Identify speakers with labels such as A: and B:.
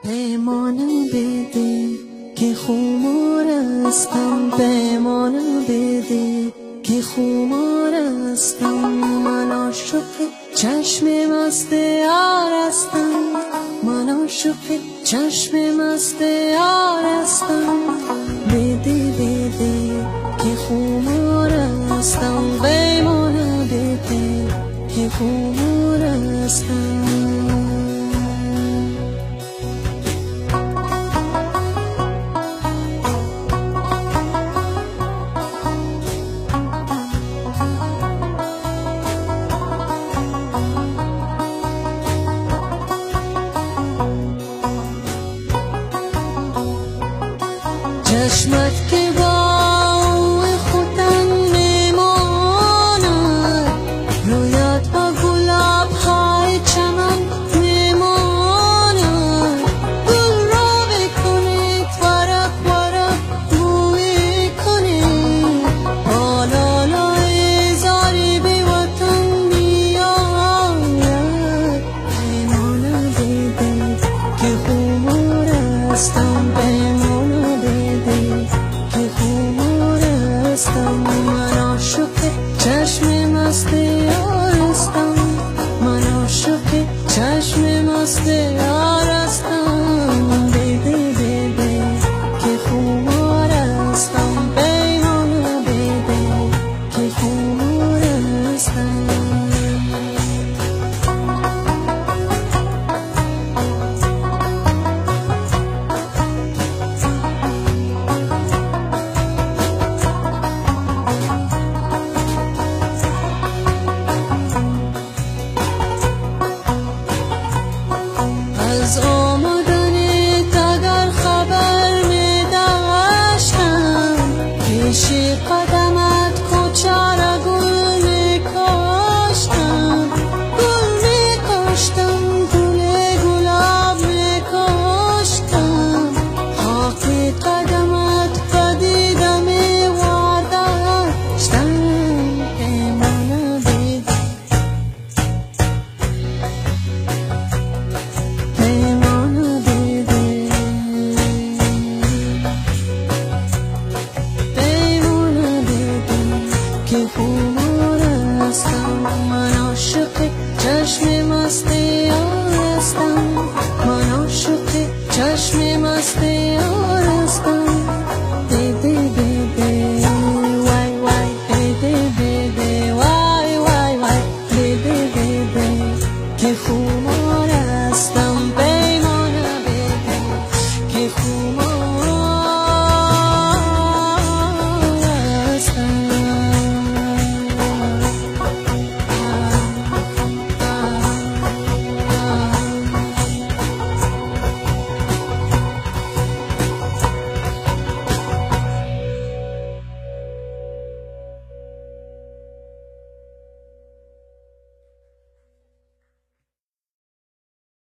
A: بمانم بده که خمار هستم، بمانم بده که خمار هستم. من عاشق چشم مست یار هستم، من عاشق چشم مست یار هستم. بده بده که خمار هستم، بمانم بده که خمار هستم. چشمت که با خودم میماند، رویت با گلاب های چمن میماند. گل را بکنید ورق ورق بوی کنید، آلالای زاری بی وطن میآید. پیمانه بده که خمار هستم، من عاشق چشم مست یار هستم، من عاشق چشم مست یار هستم. بده بده که خمار هستم، پیمانه بده که خمار هستم. از آمدنت اگر خبر می داشتم، پیش قدمت کوچه را گل می کاشتم، گل می کاشتم، گل گلاب می کاشتم. خاک قدمت پدیده می واداشتم. پیمانه بده که خمار هستم، من عاشق چشم مست